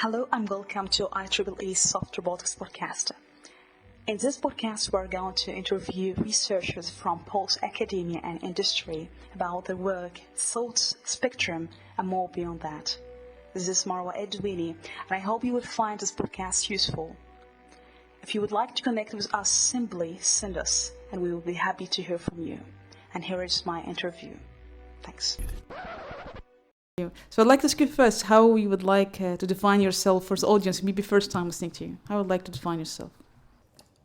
Hello and welcome to IEEE Soft Robotics Podcast. In this podcast, we're going to interview researchers from both academia and industry about their work, thoughts, spectrum, and more beyond that. This is Marwa Edwini, and I hope you will find this podcast useful. If you would like to connect with us, simply send us, and we will be happy to hear from you. And here is my interview. Thanks. So I'd like to ask you first how you would like to define yourself for the audience, maybe first time listening to you. How would you like to define yourself?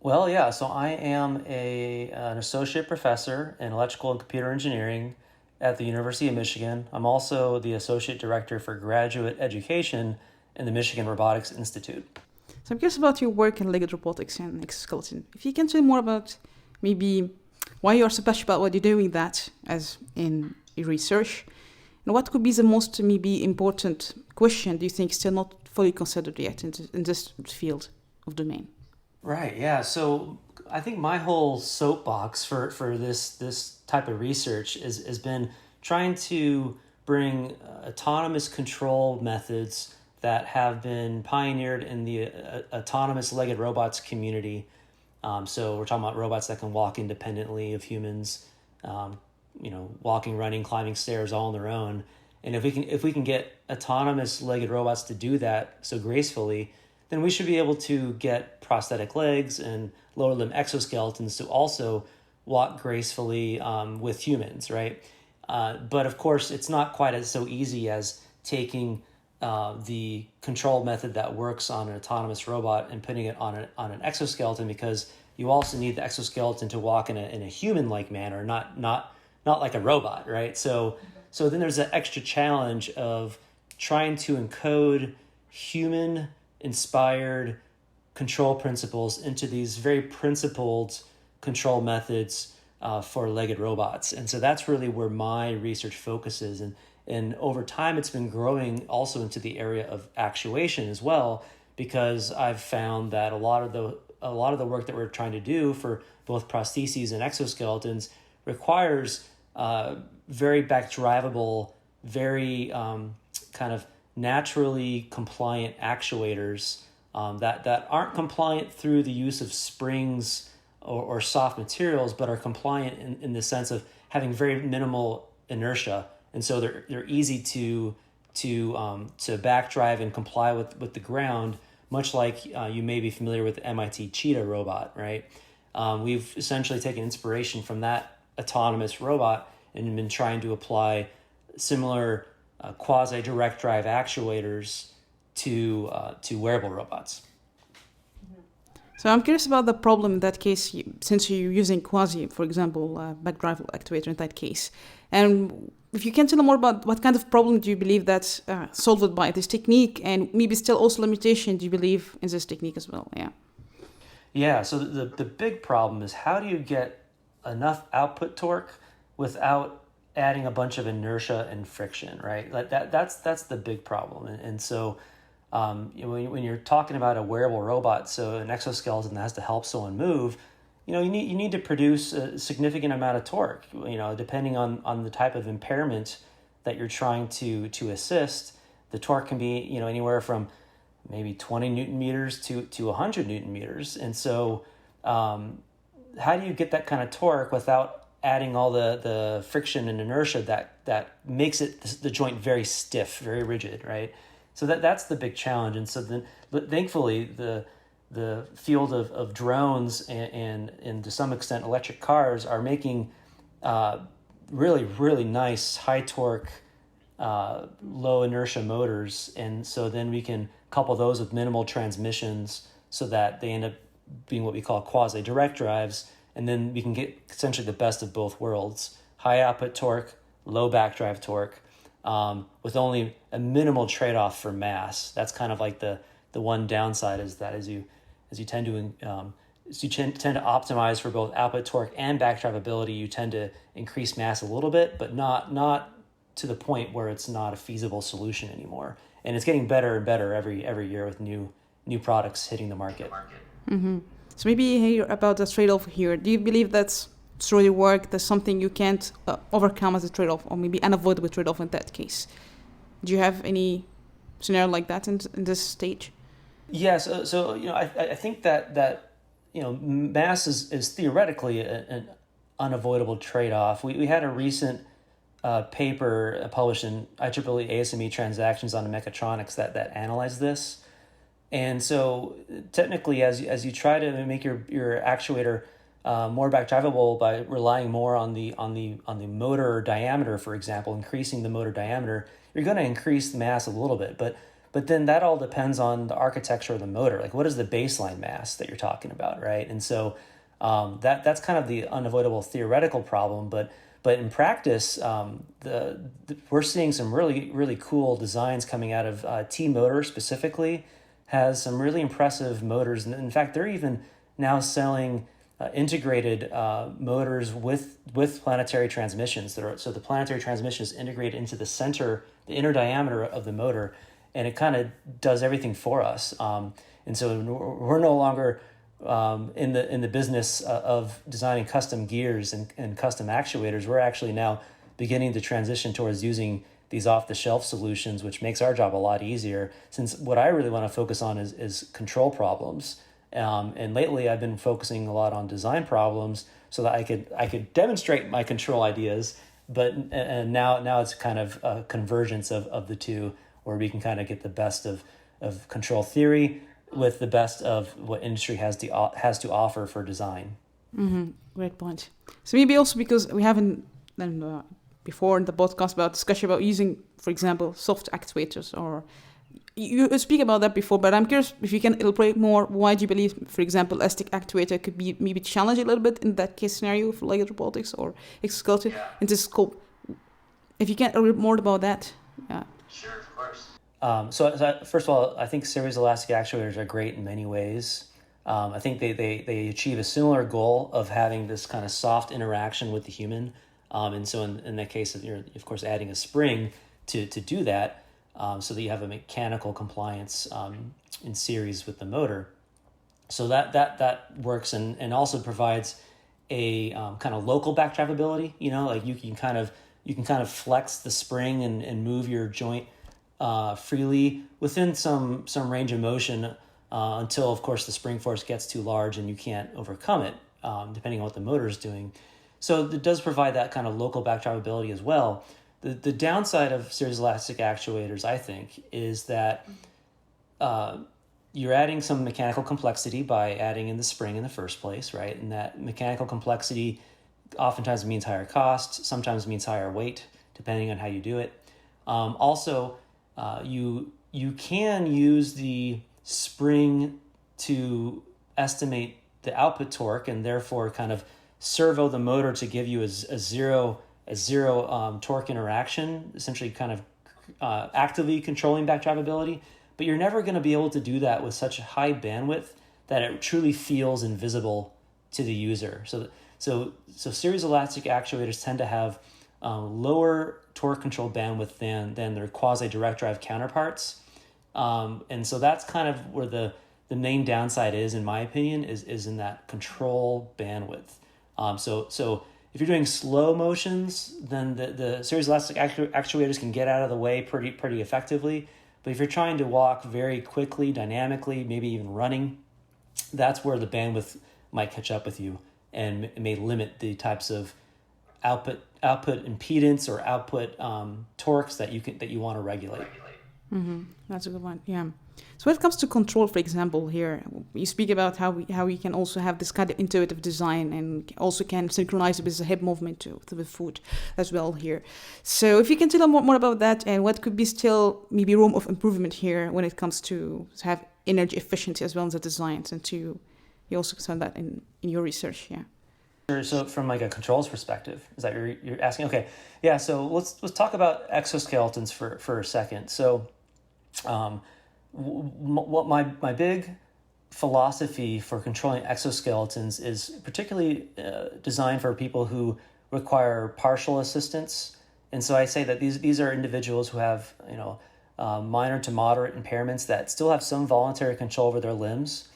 Well, yeah, so I am an associate professor in electrical and computer engineering at the University of Michigan. I'm also the associate director for graduate education in the Michigan Robotics Institute. So I'm curious about your work in legged robotics and exoskeleton. If you can tell me more about maybe why you are so passionate about what you're doing that as in your research, and what could be the most maybe important question do you think still not fully considered yet in this field of domain? Right, yeah. So I think my whole soapbox for this type of research has been trying to bring autonomous control methods that have been pioneered in the autonomous legged robots community. So we're talking about robots that can walk independently of humans, walking, running, climbing stairs all on their own. And if we can get autonomous legged robots to do that so gracefully, then we should be able to get prosthetic legs and lower limb exoskeletons to also walk gracefully with humans, right? But of course, it's not quite as so easy as taking the control method that works on an autonomous robot and putting it on an exoskeleton, because you also need the exoskeleton to walk in a human-like manner, not like a robot, right? So then there's that extra challenge of trying to encode human-inspired control principles into these very principled control methods for legged robots. And so that's really where my research focuses. And over time, it's been growing also into the area of actuation as well, because I've found that a lot of the work that we're trying to do for both prostheses and exoskeletons requires very back-drivable, very kind of naturally compliant actuators that aren't compliant through the use of springs or soft materials, but are compliant in the sense of having very minimal inertia. And so they're easy to backdrive and comply with the ground, much like you may be familiar with the MIT Cheetah robot, right? We've essentially taken inspiration from that autonomous robot and been trying to apply similar quasi-direct drive actuators to wearable robots. So I'm curious about the problem in that case, since you're using quasi, for example, back-drive actuator in that case. And if you can tell me more about what kind of problem do you believe that's solved by this technique, and maybe still also limitation do you believe in this technique as well? Yeah, so the big problem is how do you get enough output torque without adding a bunch of inertia and friction, right? Like that's the big problem. And so when you're talking about a wearable robot, so an exoskeleton that has to help someone move, you need to produce a significant amount of torque, depending on the type of impairment that you're trying to assist. The torque can be, anywhere from maybe 20 Newton meters to 100 Newton meters. And so how do you get that kind of torque without adding all the friction and inertia that makes the joint very stiff, very rigid, right? So that's the big challenge. And so then, thankfully, the field of drones and to some extent electric cars are making really, really nice high torque, low inertia motors. And so then we can couple those with minimal transmissions so that they end up being what we call quasi-direct drives. And then we can get essentially the best of both worlds: high output torque, low backdrive torque, with only a minimal trade-off for mass. That's kind of like the one downside is that as you tend to optimize for both output torque and backdrive ability, you tend to increase mass a little bit, but not to the point where it's not a feasible solution anymore. And it's getting better and better every year with new products hitting the market. Mm-hmm. So maybe hear about the trade-off here. Do you believe that's through your work, there's something you can't overcome as a trade-off, or maybe unavoidable trade-off in that case? Do you have any scenario like that in this stage? Yeah, so I think that mass is theoretically an unavoidable trade-off. We had a recent paper published in IEEE ASME Transactions on Mechatronics that analyzed this. And so technically, as you try to make your actuator more backdrivable by relying more on the motor diameter, for example, increasing the motor diameter, you're going to increase the mass a little bit. But then that all depends on the architecture of the motor. Like, what is the baseline mass that you're talking about, right? And so that's kind of the unavoidable theoretical problem. But in practice, we're seeing some really, really cool designs coming out of T-Motor specifically. Has some really impressive motors. And in fact, they're even now selling integrated motors with planetary transmissions. So the planetary transmission is integrated into the inner diameter of the motor, and it kind of does everything for us. And so we're no longer in the business of designing custom gears and custom actuators. We're actually now beginning to transition towards using these off-the-shelf solutions, which makes our job a lot easier, since what I really want to focus on is control problems. And lately I've been focusing a lot on design problems so that I could demonstrate my control ideas, and now it's kind of a convergence of the two, where we can kind of get the best of control theory with the best of what industry has to offer for design. Mm-hmm. Great point. So maybe also because we haven't done before in the podcast about discussion about using, for example, soft actuators, or you speak about that before, but I'm curious if you can elaborate more. Why do you believe, for example, elastic actuator could be maybe challenged a little bit in that case scenario for Lego robotics or exoskeleton in this scope? If you can elaborate more about that. Yeah. Sure, of course. So first of all, I think series elastic actuators are great in many ways. I think they achieve a similar goal of having this kind of soft interaction with the human. And so in that case, you're, of course, adding a spring to do that, so that you have a mechanical compliance in series with the motor. So that works and also provides a kind of local backdrivability. Like you can kind of flex the spring and move your joint freely within some range of motion until, of course, the spring force gets too large and you can't overcome it, depending on what the motor is doing. So it does provide that kind of local backdrivability as well. The downside of series elastic actuators, I think, is that you're adding some mechanical complexity by adding in the spring in the first place, right? And that mechanical complexity oftentimes means higher cost, sometimes means higher weight, depending on how you do it. Also, you can use the spring to estimate the output torque and therefore kind of servo the motor to give you a zero torque interaction, essentially kind of actively controlling backdrivability. But you're never going to be able to do that with such high bandwidth that it truly feels invisible to the user. So series elastic actuators tend to have lower torque control bandwidth than their quasi direct drive counterparts. And so that's kind of where the main downside is, in my opinion, is in that control bandwidth. So if you're doing slow motions, then the series elastic actuators can get out of the way pretty effectively. But if you're trying to walk very quickly, dynamically, maybe even running, that's where the bandwidth might catch up with you, and it may limit the types of output impedance or output torques that you want to regulate. Mm-hmm. That's a good one. Yeah. So when it comes to control, for example, here you speak about how we can also have this kind of intuitive design and also can synchronize it with the hip movement to the foot as well here. So if you can tell us more about that and what could be still maybe room of improvement here when it comes to have energy efficiency as well as the designs, and you also saw that in your research, yeah. Sure. So from like a controls perspective, is that you're asking? Okay, yeah. So let's talk about exoskeletons for a second. So, what my big philosophy for controlling exoskeletons is particularly designed for people who require partial assistance. And so I say that these are individuals who have minor to moderate impairments that still have some voluntary control over their limbs,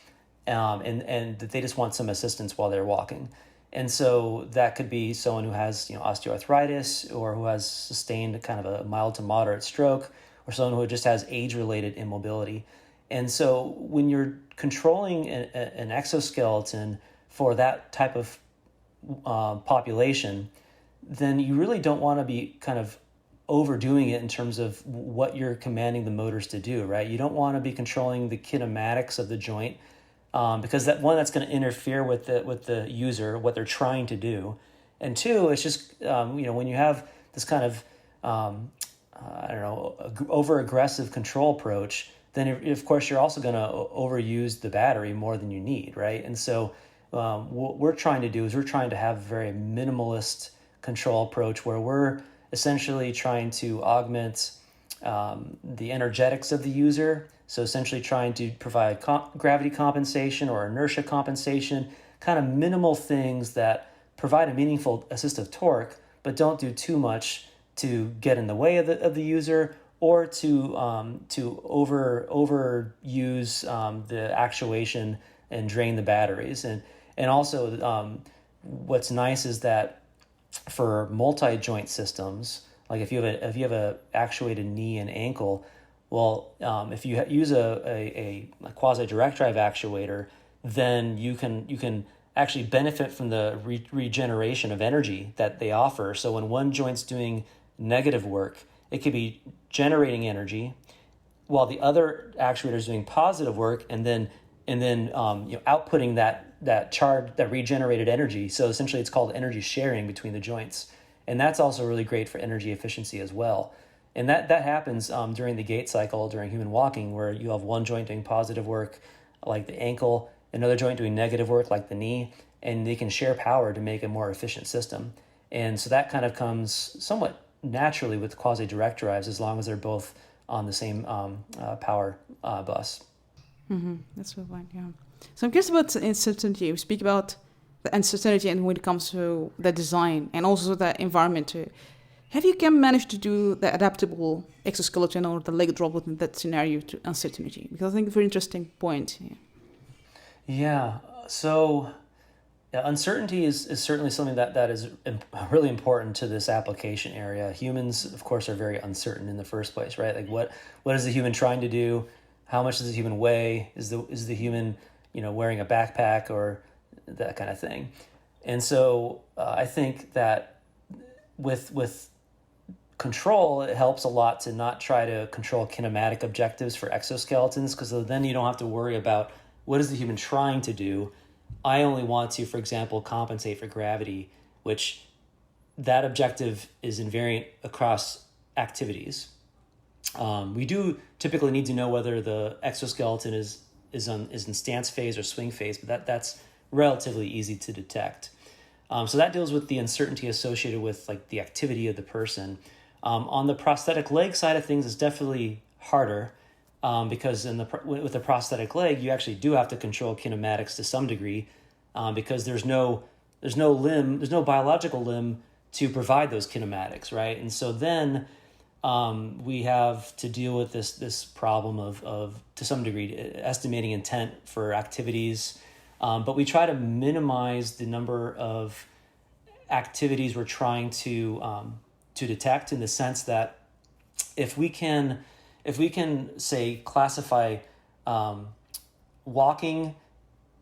and that they just want some assistance while they're walking. And so that could be someone who has osteoarthritis, or who has sustained kind of a mild to moderate stroke, or someone who just has age-related immobility. And so when you're controlling an exoskeleton for that type of population, then you really don't want to be kind of overdoing it in terms of what you're commanding the motors to do, right? You don't want to be controlling the kinematics of the joint, because that's going to interfere with the user, what they're trying to do. And two, it's just, when you have this kind of, over-aggressive control approach, then of course you're also going to overuse the battery more than you need, right? And so what we're trying to do is we're trying to have a very minimalist control approach where we're essentially trying to augment the energetics of the user. So essentially trying to provide gravity compensation or inertia compensation, kind of minimal things that provide a meaningful assistive torque, but don't do too much to get in the way of the user or to overuse the actuation and drain the batteries. And also what's nice is that for multi-joint systems, like if you have a actuated knee and ankle, well, if you use a quasi-direct drive actuator, then you can actually benefit from the regeneration of energy that they offer. So when one joint's doing negative work, it could be generating energy, while the other actuator is doing positive work, and then outputting that regenerated energy. So essentially, it's called energy sharing between the joints, and that's also really great for energy efficiency as well. And that happens during the gait cycle during human walking, where you have one joint doing positive work, like the ankle, another joint doing negative work, like the knee, and they can share power to make a more efficient system. And so that kind of comes somewhat naturally with quasi-direct drives, as long as they're both on the same power bus. Mm-hmm. That's the point, yeah. So I'm curious about uncertainty. We speak about the uncertainty and when it comes to the design and also the environment too. Have you managed to do the adaptable exoskeleton or the leg drop within that scenario to uncertainty? Because I think it's a very interesting point. Yeah. So uncertainty is certainly something that is really important to this application area. Humans, of course, are very uncertain in the first place, right? Like what is the human trying to do? How much does the human weigh? Is the human, wearing a backpack or that kind of thing? And so I think that with control, it helps a lot to not try to control kinematic objectives for exoskeletons, because then you don't have to worry about what is the human trying to do. I only want to, for example, compensate for gravity, which that objective is invariant across activities. We do typically need to know whether the exoskeleton is in stance phase or swing phase, but that's relatively easy to detect. So that deals with the uncertainty associated with like the activity of the person. On the prosthetic leg side of things, it's definitely harder because with the prosthetic leg, you actually do have to control kinematics to some degree because there's no biological limb to provide those kinematics, right? And so then we have to deal with this problem of to some degree estimating intent for activities, but we try to minimize the number of activities we're trying to detect, in the sense that if we can say classify walking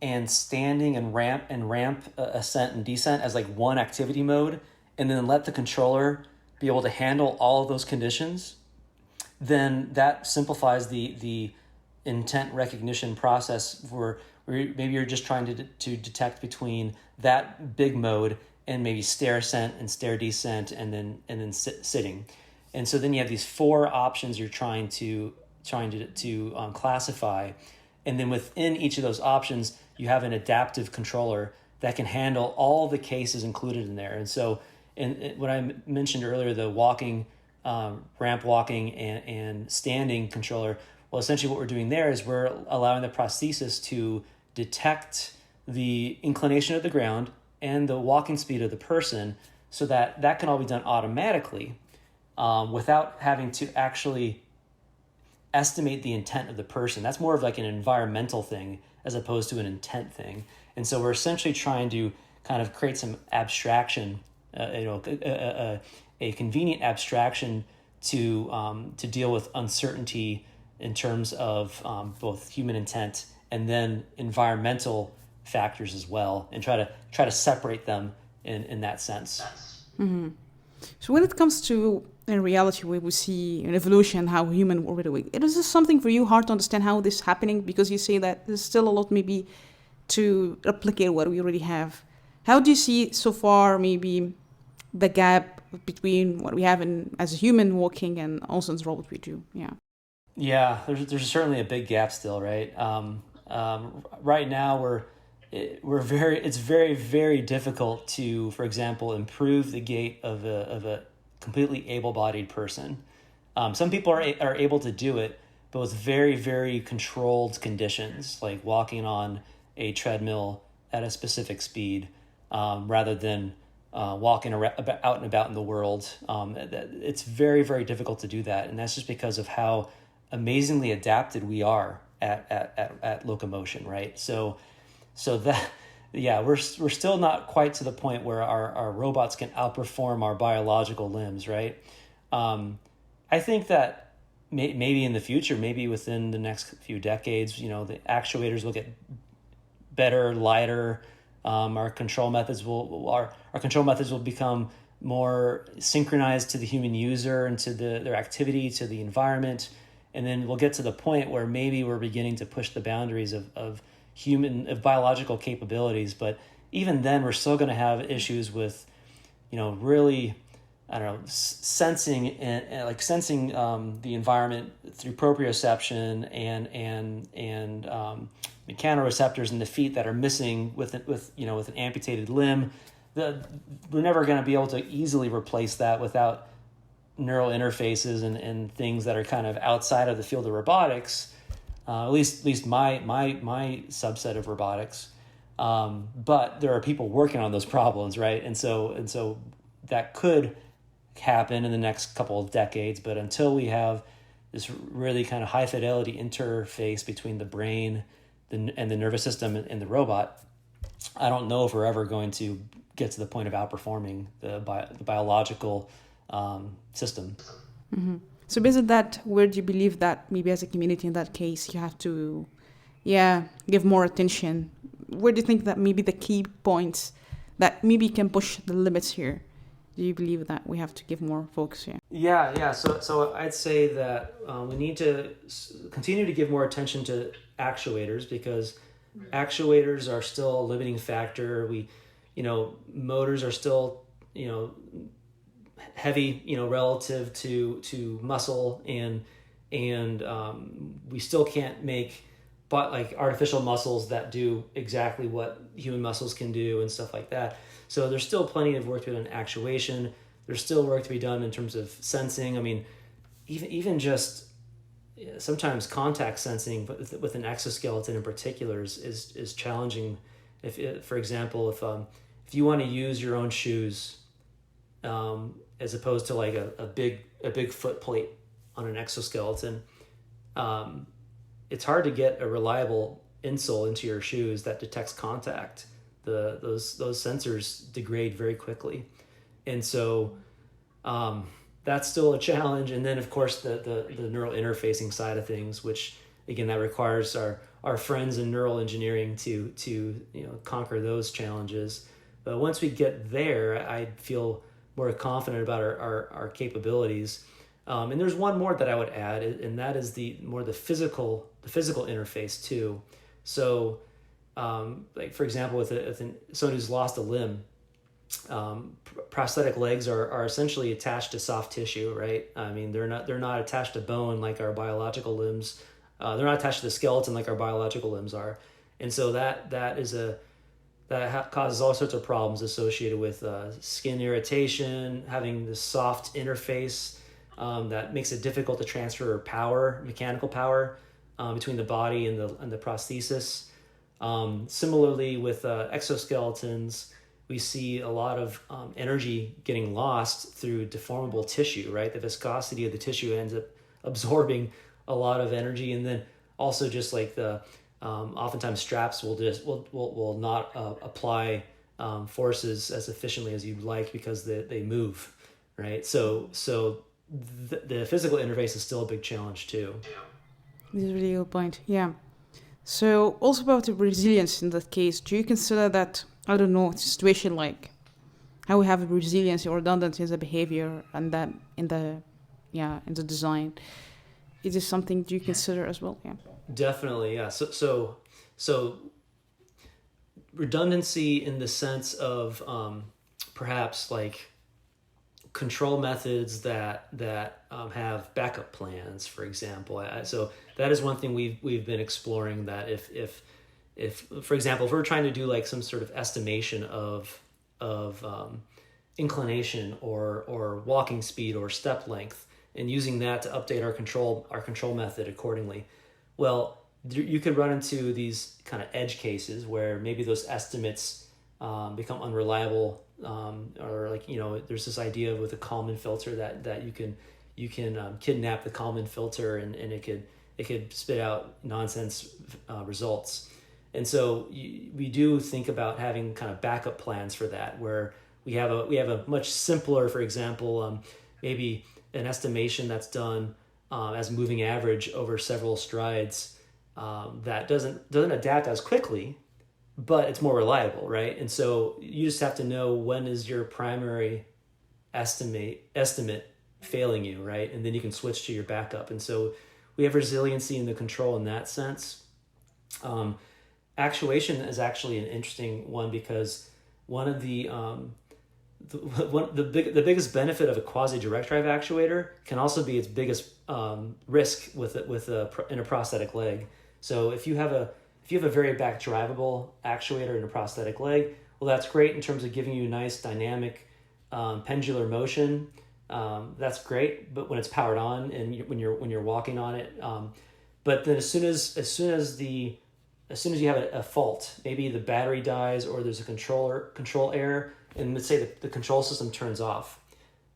and standing and ramp ascent and descent as like one activity mode, and then let the controller be able to handle all of those conditions, then that simplifies the intent recognition process where maybe you're just trying to detect between that big mode and maybe stair ascent and stair descent and then sitting. And so then you have these four options you're trying to classify, and then within each of those options you have an adaptive controller that can handle all the cases included in there. And so what I mentioned earlier, the walking, ramp walking and standing controller, well, essentially what we're doing there is we're allowing the prosthesis to detect the inclination of the ground and the walking speed of the person, so that can all be done automatically without having to actually estimate the intent of the person. That's more of like an environmental thing as opposed to an intent thing. And so we're essentially trying to kind of create some abstraction, a convenient abstraction to deal with uncertainty in terms of both human intent and then environmental factors as well, and try to separate them in that sense. So when it comes to in reality where we see an evolution, how human were doing, it is this something for you hard to understand how this is happening, because you say that there's still a lot maybe to replicate what we already have. How do you see so far maybe the gap between what we have as a human walking and also as robot we do? Yeah, there's certainly a big gap still, right? Right now it's very, very difficult to, for example, improve the gait of a completely able-bodied person. Some people are able to do it, but with very, very controlled conditions, like walking on a treadmill at a specific speed, rather than walking out and about in the world. It's very, very difficult to do that, and that's just because of how amazingly adapted we are at locomotion, right? So that, yeah, we're still not quite to the point where our robots can outperform our biological limbs, right? I think that maybe in the future, maybe within the next few decades, the actuators will get better, lighter. Our control methods will become more synchronized to the human user and to their activity, to the environment, and then we'll get to the point where maybe we're beginning to push the boundaries of biological capabilities. But even then, we're still going to have issues with, really, I don't know, sensing and sensing the environment through proprioception and mechanoreceptors in the feet that are missing with an amputated limb. We're never going to be able to easily replace that without neural interfaces and things that are kind of outside of the field of robotics. At least my subset of robotics. But there are people working on those problems, right? And so that could happen in the next couple of decades. But until we have this really kind of high fidelity interface between the brain and the nervous system and the robot, I don't know if we're ever going to get to the point of outperforming the biological system. Mm-hmm. So based on that, where do you believe that maybe as a community in that case you have to, give more attention? Where do you think that maybe the key points that maybe can push the limits here? Do you believe that we have to give more focus here? Yeah. So I'd say that we need to continue to give more attention to actuators, because actuators are still a limiting factor. Motors are still, heavy, relative to muscle, and we still can't make artificial muscles that do exactly what human muscles can do and stuff like that. So there's still plenty of work to be done in actuation. There's still work to be done in terms of sensing. I mean, even just sometimes contact sensing with an exoskeleton in particular is challenging. For example, if you want to use your own shoes, as opposed to like a big foot plate on an exoskeleton, it's hard to get a reliable insole into your shoes that detects contact. Those sensors degrade very quickly, and so that's still a challenge. And then of course the neural interfacing side of things, which again that requires our friends in neural engineering to conquer those challenges. But once we get there, I feel more confident about our capabilities. And there's one more that I would add, and that is the physical interface too. So, for example, with someone who's lost a limb, prosthetic legs are essentially attached to soft tissue, right? I mean, they're not attached to bone like our biological limbs. They're not attached to the skeleton like our biological limbs are, and so that causes all sorts of problems associated with skin irritation, having this soft interface that makes it difficult to transfer mechanical power between the body and the prosthesis. Similarly, with exoskeletons, we see a lot of energy getting lost through deformable tissue, right? The viscosity of the tissue ends up absorbing a lot of energy, and then also just like oftentimes straps will not apply forces as efficiently as you'd like because they move, right? So the physical interface is still a big challenge too. This is a really good point. Yeah. So also about the resilience in that case, do you consider that, I don't know, situation like how we have resilience or redundancy as a behavior and that in the design? Is this something do you consider as well? Yeah. Definitely, yeah. So redundancy in the sense of perhaps like control methods that have backup plans, for example. So that is one thing we've been exploring. That if for example, if we're trying to do like some sort of estimation of inclination or walking speed or step length, and using that to update our control method accordingly, well, you could run into these kind of edge cases where maybe those estimates become unreliable, or like, there's this idea with a Kalman filter that you can kidnap the Kalman filter and it could spit out nonsense results. And so we do think about having kind of backup plans for that, where we have a much simpler, for example, maybe an estimation that's done as moving average over several strides, that doesn't adapt as quickly, but it's more reliable, right? And so you just have to know when is your primary estimate failing you, right? And then you can switch to your backup. And so we have resiliency in the control in that sense. Actuation is actually an interesting one, because one of the biggest benefit of a quasi-direct drive actuator can also be its biggest risk in a prosthetic leg. So if you have a very back drivable actuator in a prosthetic leg, well, that's great in terms of giving you nice dynamic pendular motion. That's great, but when it's powered on and when you're walking on it, but then as soon as you have a fault, maybe the battery dies or there's a control error, and let's say the control system turns off,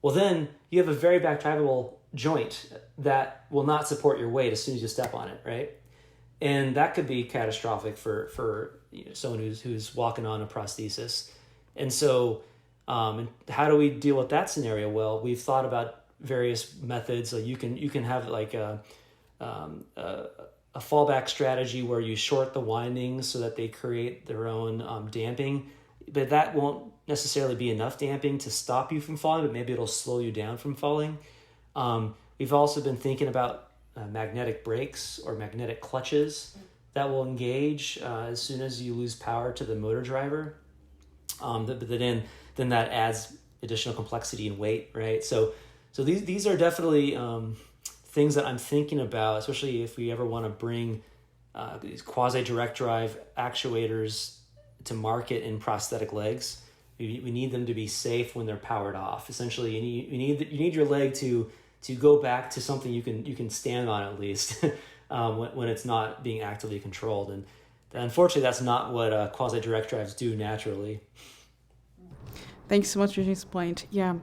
well, then you have a very back drivable joint that will not support your weight as soon as you step on it, right? And that could be catastrophic for someone who's walking on a prosthesis. And so how do we deal with that scenario? Well, we've thought about various methods. So you can have like a fallback strategy where you short the windings so that they create their own damping, but that won't necessarily be enough damping to stop you from falling, but maybe it'll slow you down from falling. We've also been thinking about magnetic brakes or magnetic clutches that will engage as soon as you lose power to the motor driver. But then that adds additional complexity and weight, right? So these are definitely things that I'm thinking about, especially if we ever want to bring these quasi-direct drive actuators to market in prosthetic legs. We need them to be safe when they're powered off. Essentially, you need your leg to go back to something you can stand on at least when it's not being actively controlled. And unfortunately, that's not what quasi-direct drives do naturally. Thanks so much for this point. Yeah.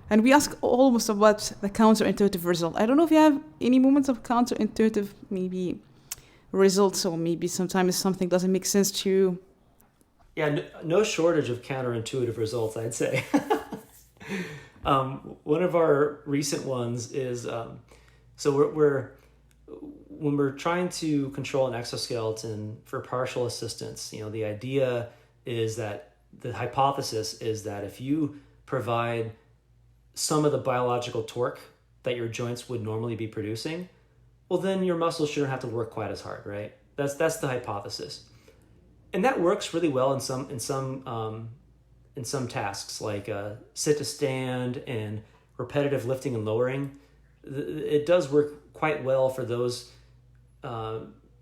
And we ask almost about the counterintuitive result. I don't know if you have any moments of counterintuitive maybe results, or maybe sometimes something doesn't make sense to you. Yeah, no shortage of counterintuitive results, I'd say. One of our recent ones is, so when we're trying to control an exoskeleton for partial assistance, the idea is that the hypothesis is that if you provide some of the biological torque that your joints would normally be producing, well, then your muscles shouldn't have to work quite as hard, right? That's the hypothesis, and that works really well in some tasks like sit to stand and repetitive lifting and lowering. It does work quite well for those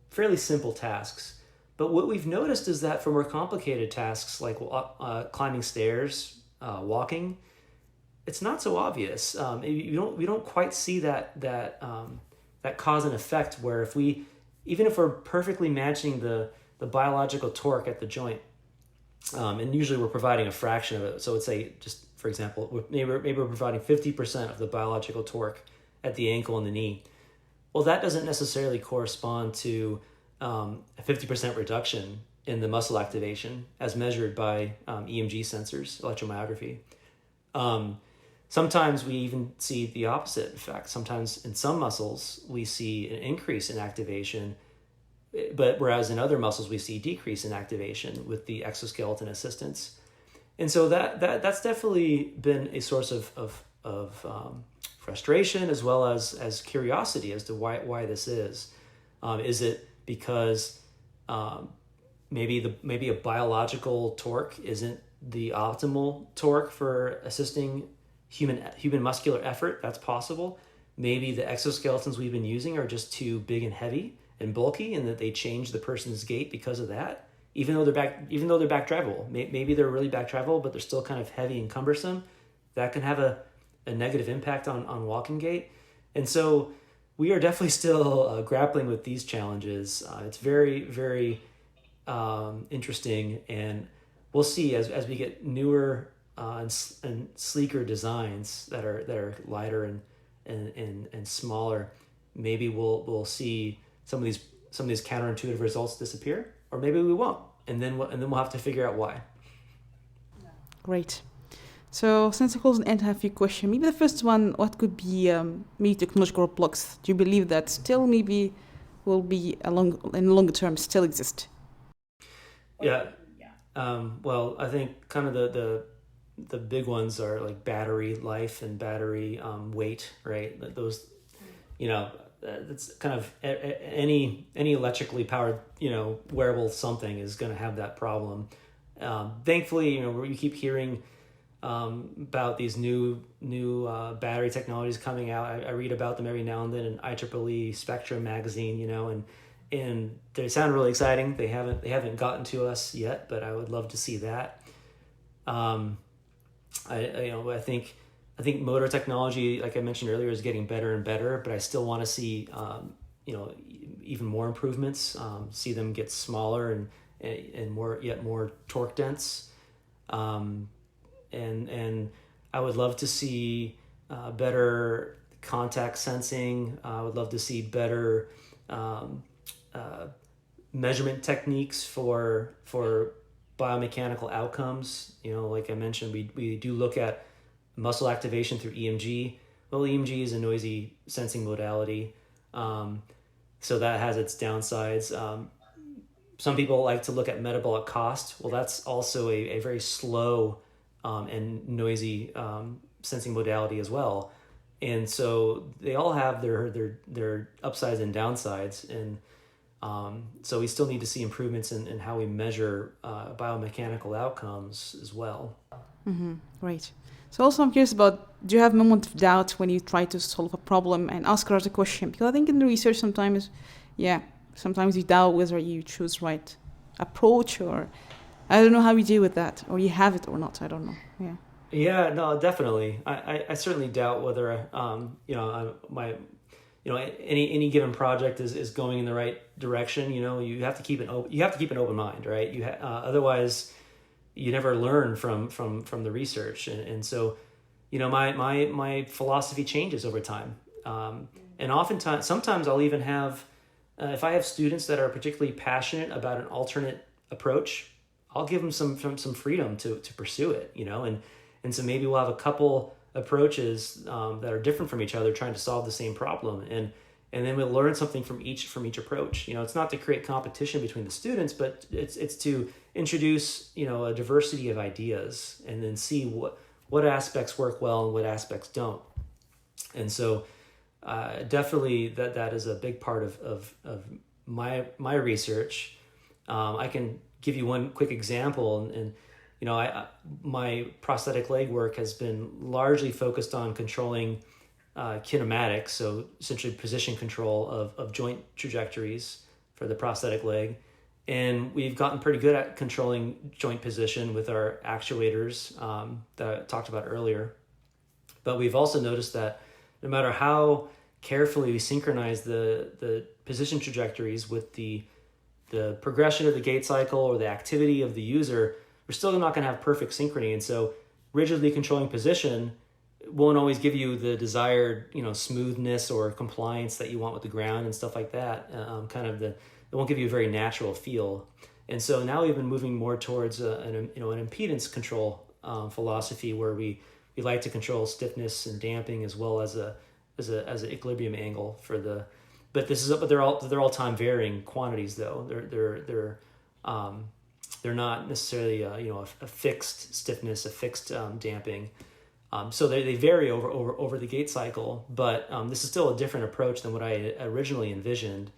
fairly simple tasks. But what we've noticed is that for more complicated tasks like climbing stairs, walking, it's not so obvious. We don't quite see that cause and effect, where even if we're perfectly matching the biological torque at the joint, and usually we're providing a fraction of it. So let's say, just for example, maybe we're providing 50% of the biological torque at the ankle and the knee. Well, that doesn't necessarily correspond to a 50% reduction in the muscle activation as measured by EMG sensors, electromyography. Sometimes we even see the opposite effect. Sometimes in some muscles, we see an increase in activation, but whereas in other muscles, we see decrease in activation with the exoskeleton assistance. And so that's definitely been a source of frustration as well as curiosity as to why this is. Is it because maybe a biological torque isn't the optimal torque for assisting human muscular effort? That's possible. Maybe the exoskeletons we've been using are just too big and heavy and bulky, and that they change the person's gait because of that. Even though they're back drivable, maybe they're really back drivable, but they're still kind of heavy and cumbersome. That can have a negative impact on walking gait. And so we are definitely still grappling with these challenges. It's very, very interesting, and we'll see as we get newer and sleeker designs that are lighter and smaller. Maybe we'll see some of these counterintuitive results disappear, or maybe we won't, and then we'll have to figure out why. Great. So since I close and end, I have a few questions. Maybe the first one, what could be maybe technological blocks? Do you believe that still maybe will be in the longer term still exist? Yeah. Well, I think kind of the big ones are like battery life and battery weight, right? Those, it's kind of any electrically powered, wearable something is going to have that problem. Thankfully, we keep hearing about these new battery technologies coming out. I read about them every now and then in IEEE Spectrum magazine, and they sound really exciting. They haven't gotten to us yet, but I would love to see that. I think motor technology, like I mentioned earlier, is getting better and better, but I still want to see even more improvements. See them get smaller and more torque dense. And I would love to see better contact sensing. I would love to see better measurement techniques for biomechanical outcomes. Like I mentioned, we do look at muscle activation through EMG. Well, EMG is a noisy sensing modality, so that has its downsides. Some people like to look at metabolic cost. Well, that's also a very slow and noisy sensing modality as well. And so they all have their upsides and downsides. And so we still need to see improvements in how we measure biomechanical outcomes as well. Mm-hmm. Right. So also I'm curious about, do you have a moment of doubt when you try to solve a problem and ask her the question? Because I think in the research sometimes you doubt whether you choose right approach, or I don't know how you deal with that, or you have it or not. I don't know. Yeah. Yeah, no, definitely. I certainly doubt whether any given project is going in the right direction. You have to keep an open mind, right? Otherwise you never learn from the research, and so my philosophy changes over time, and sometimes I'll even have if I have students that are particularly passionate about an alternate approach, I'll give them some freedom to pursue it, and so maybe we'll have a couple approaches that are different from each other trying to solve the same problem, and then we'll learn something from each approach. It's not to create competition between the students, but it's to introduce a diversity of ideas, and then see what aspects work well and what aspects don't. And so definitely that is a big part of my research. I can give you one quick example, and my prosthetic leg work has been largely focused on controlling kinematics, so essentially position control of joint trajectories for the prosthetic leg. And we've gotten pretty good at controlling joint position with our actuators that I talked about earlier. But we've also noticed that no matter how carefully we synchronize the position trajectories with the progression of the gait cycle or the activity of the user, we're still not going to have perfect synchrony. And so rigidly controlling position won't always give you the desired, smoothness or compliance that you want with the ground and stuff like that. It won't give you a very natural feel. And so now we've been moving more towards an impedance control philosophy, where we we like to control stiffness and damping as well as an equilibrium angle for the. But they're all time varying quantities though. They're not necessarily a fixed stiffness, a fixed damping. So they vary over the gait cycle, but this is still a different approach than what I originally envisioned.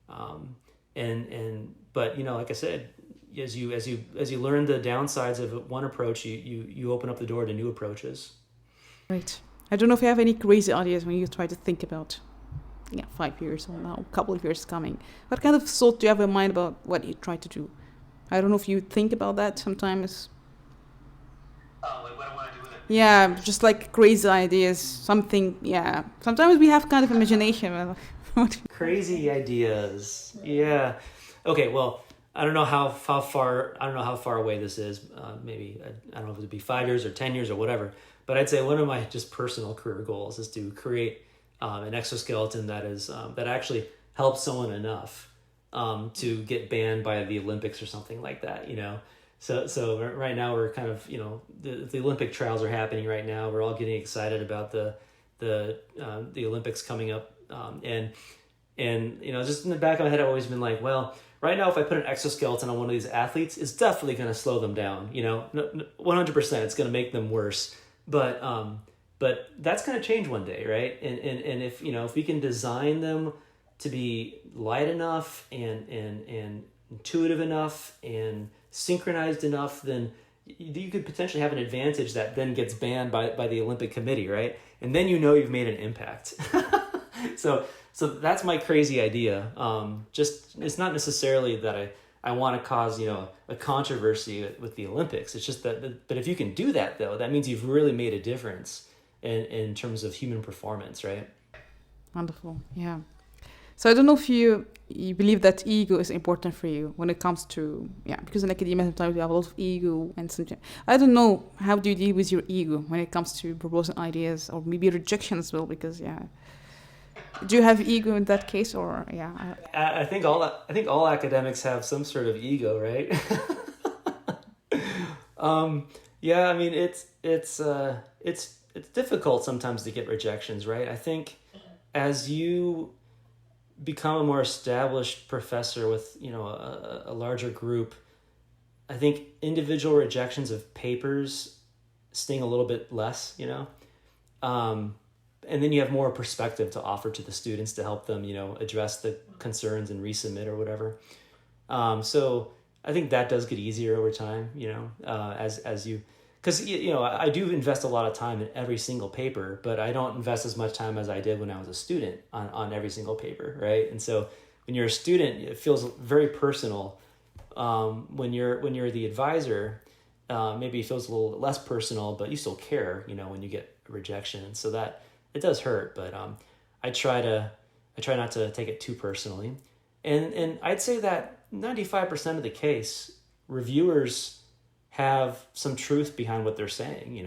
But like I said, as you learn the downsides of one approach, you open up the door to new approaches. Right. I don't know if you have any crazy ideas when you try to think about 5 years or now, a couple of years coming. What kind of thought do you have in mind about what you try to do? I don't know if you think about that sometimes. Like what I want to do with it. Yeah, just like crazy ideas, something. Yeah, sometimes we have kind of imagination. Crazy ideas. Yeah. Okay. Well, I don't know how far away this is. Maybe I don't know if it would be 5 years or 10 years or whatever. But I'd say one of my just personal career goals is to create an exoskeleton that actually helps someone enough to get banned by the Olympics or something like that. So right now we're kind of the Olympic trials are happening right now. We're all getting excited about the Olympics coming up, and just in the back of my head I've always been like, well, right now if I put an exoskeleton on one of these athletes, it's definitely going to slow them down. 100%, it's going to make them worse. But that's going to change one day, right? And if if we can design them to be light enough and intuitive enough and synchronized enough, then you could potentially have an advantage that then gets banned by the Olympic Committee, right? And then you've made an impact. So that's my crazy idea. Just it's not necessarily that I want to cause a controversy with the Olympics. It's just but if you can do that though, that means you've really made a difference in terms of human performance, right? Wonderful. Yeah. So I don't know if you believe that ego is important for you when it comes to, because in academia sometimes we have a lot of ego and something. I don't know, how do you deal with your ego when it comes to proposing ideas or maybe rejection as well? Because do you have ego in that case or I think all academics have some sort of ego, right? I mean it's difficult sometimes to get rejections, right? I think as you become a more established professor with a larger group, I think individual rejections of papers sting a little bit less, and then you have more perspective to offer to the students to help them address the concerns and resubmit or whatever. So I think that does get easier over time, as you, because I do invest a lot of time in every single paper, but I don't invest as much time as I did when I was a student on every single paper, right? And so when you're a student, it feels very personal. When you're the advisor, maybe it feels a little less personal, but you still care, when you get a rejection. And so that it does hurt, but I try not to take it too personally. And I'd say that 95% of the case, reviewers have some truth behind what they're saying,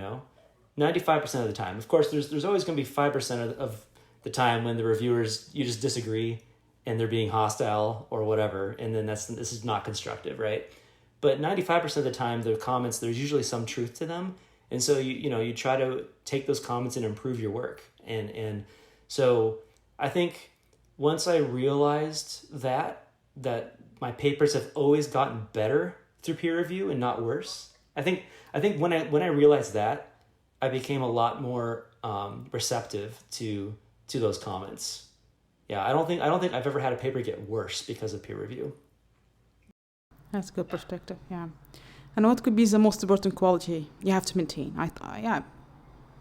95% of the time. Of course, there's always going to be 5% of the time when the reviewers, you just disagree and they're being hostile or whatever, and then this is not constructive, right? But 95% of the time, the comments, there's usually some truth to them, and so you try to take those comments and improve your work. And so I think once I realized that my papers have always gotten better through peer review and not worse. I think when I realized that, I became a lot more receptive to those comments. Yeah, I don't think I've ever had a paper get worse because of peer review. That's a good perspective. Yeah, and what could be the most important quality you have to maintain?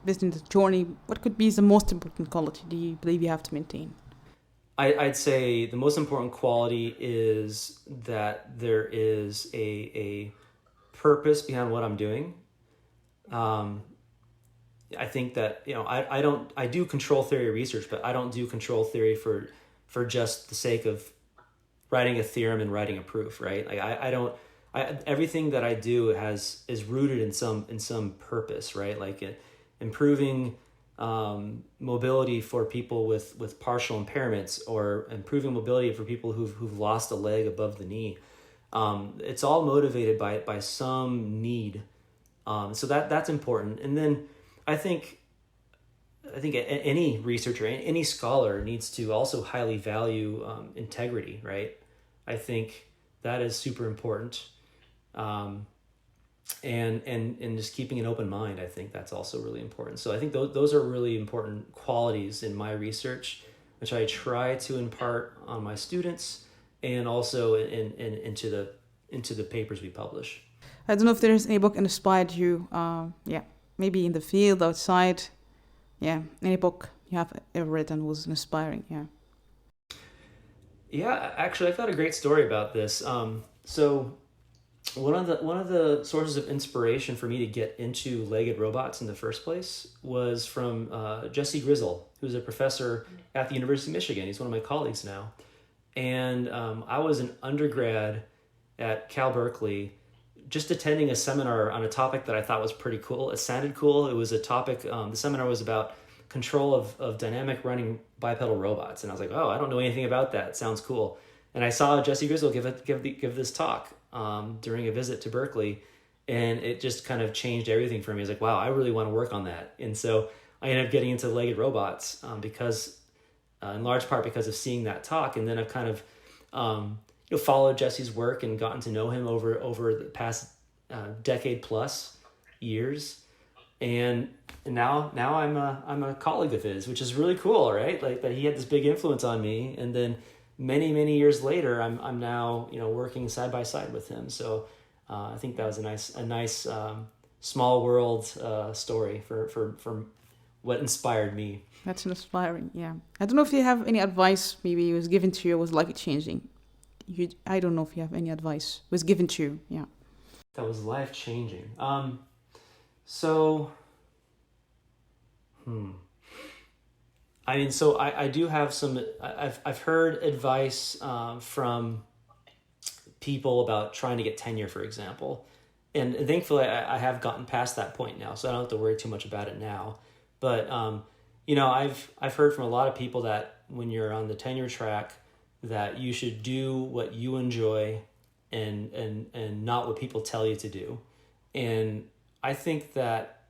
Based on the journey, what could be the most important quality do you believe you have to maintain? I'd say the most important quality is that there is a purpose behind what I'm doing. I think that I do control theory research, but I don't do control theory for just the sake of writing a theorem and writing a proof, right? Like everything that I do is rooted in some purpose, right? Like improving mobility for people with partial impairments, or improving mobility for people who've lost a leg above the knee. It's all motivated by some need. So that's important. And then I think any researcher, any scholar needs to also highly value integrity, right? I think that is super important. And just keeping an open mind, I think that's also really important. So I think those are really important qualities in my research, which I try to impart on my students and also into the papers we publish. I don't know if there's any book inspired you, maybe in the field, outside. Yeah, any book you have ever written was inspiring, yeah. Yeah, actually, I've got a great story about this. So one of the sources of inspiration for me to get into legged robots in the first place was from Jesse Grizzle, who's a professor at the University of Michigan. He's one of my colleagues now. And I was an undergrad at Cal Berkeley, just attending a seminar on a topic that I thought was pretty cool. It sounded cool. It was a topic, the seminar was about control of dynamic running bipedal robots. And I was like, oh, I don't know anything about that. It sounds cool. And I saw Jesse Grizzle give this talk during a visit to Berkeley, and it just kind of changed everything for me. I was like, wow, I really want to work on that. And so I ended up getting into legged robots because, in large part because of seeing that talk. And then I've kind of followed Jesse's work and gotten to know him over the past decade plus years. And now I'm a colleague of his, which is really cool, right? Like that he had this big influence on me, and then many years later, I'm now working side by side with him. So I think that was a nice small world story for what inspired me. That's inspiring, yeah. I don't know if you have any advice maybe was given to you or was life changing. I don't know if you have any advice was given to you, yeah. That was life changing. I do have some. I've heard advice from people about trying to get tenure, for example, and thankfully I have gotten past that point now, so I don't have to worry too much about it now. But I've heard from a lot of people that when you're on the tenure track, that you should do what you enjoy, and not what people tell you to do, and I think that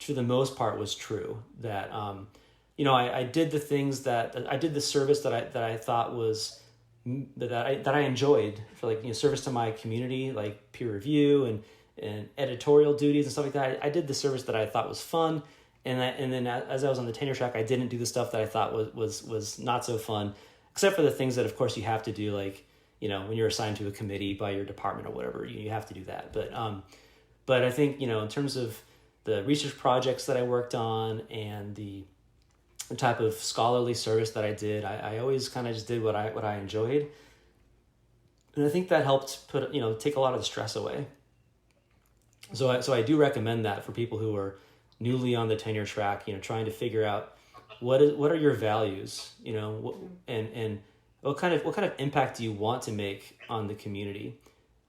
for the most part was true. That I did the things that I did the service that I thought was that I enjoyed for service to my community, like peer review and editorial duties and stuff like that. I did the service that I thought was fun, and then as I was on the tenure track, I didn't do the stuff that I thought was not so fun, except for the things that of course you have to do, like when you're assigned to a committee by your department or whatever, you have to do that. But I think in terms of the research projects that I worked on and the type of scholarly service that I did, I always kind of just did what I enjoyed, and I think that helped take a lot of the stress away. So I do recommend that for people who are newly on the tenure track, trying to figure out what are your values, and what kind of impact do you want to make on the community.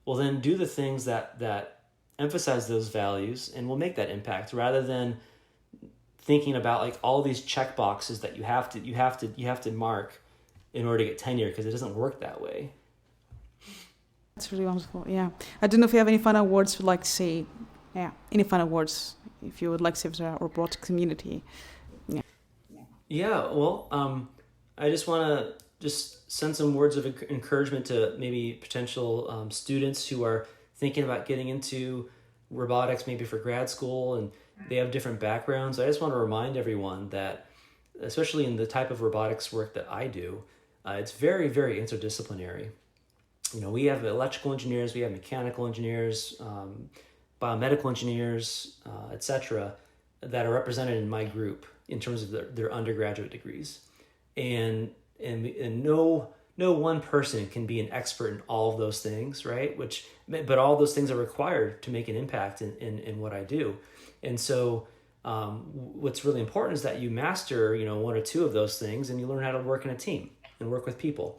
Well, then do the things that emphasize those values and will make that impact, rather than thinking about like all these check boxes that you have to mark in order to get tenure, because it doesn't work that way. That's really wonderful. Yeah, I don't know if you have any final words you'd like to say. Yeah, any final words if you would like to say to our robotic community. Yeah. Well, I just want to send some words of encouragement to maybe potential students who are thinking about getting into robotics, maybe for grad school, and they have different backgrounds. I just want to remind everyone that, especially in the type of robotics work that I do, it's very, very interdisciplinary. We have electrical engineers, we have mechanical engineers, biomedical engineers, etc., that are represented in my group in terms of their undergraduate degrees, and no one person can be an expert in all of those things, right? But all those things are required to make an impact in what I do. And so what's really important is that you master, one or two of those things, and you learn how to work in a team and work with people.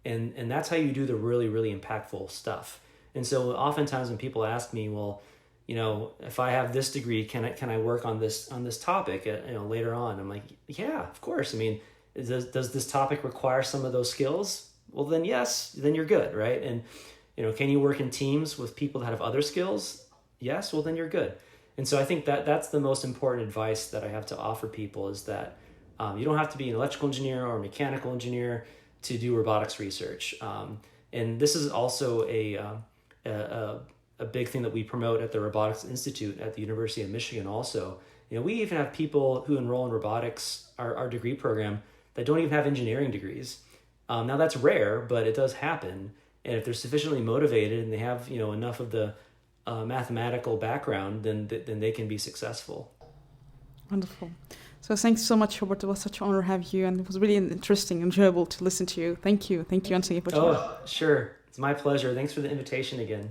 And that's how you do the really, really impactful stuff. And so oftentimes when people ask me, well, if I have this degree, can I work on this topic, later on? I'm like, yeah, of course. I mean, does this topic require some of those skills? Well, then yes, then you're good, right? And can you work in teams with people that have other skills? Yes, well then you're good. And so I think that that's the most important advice that I have to offer people is that you don't have to be an electrical engineer or a mechanical engineer to do robotics research. And this is also a big thing that we promote at the Robotics Institute at the University of Michigan also. We even have people who enroll in robotics, our degree program, that don't even have engineering degrees. Now that's rare, but it does happen. And if they're sufficiently motivated and they have, enough of the mathematical background, then they can be successful. Wonderful. So thanks so much, Robert. It was such an honor to have you, and it was really interesting, enjoyable to listen to you. Thank you. Thank you once again for joining. Oh, sure. It's my pleasure. Thanks for the invitation again.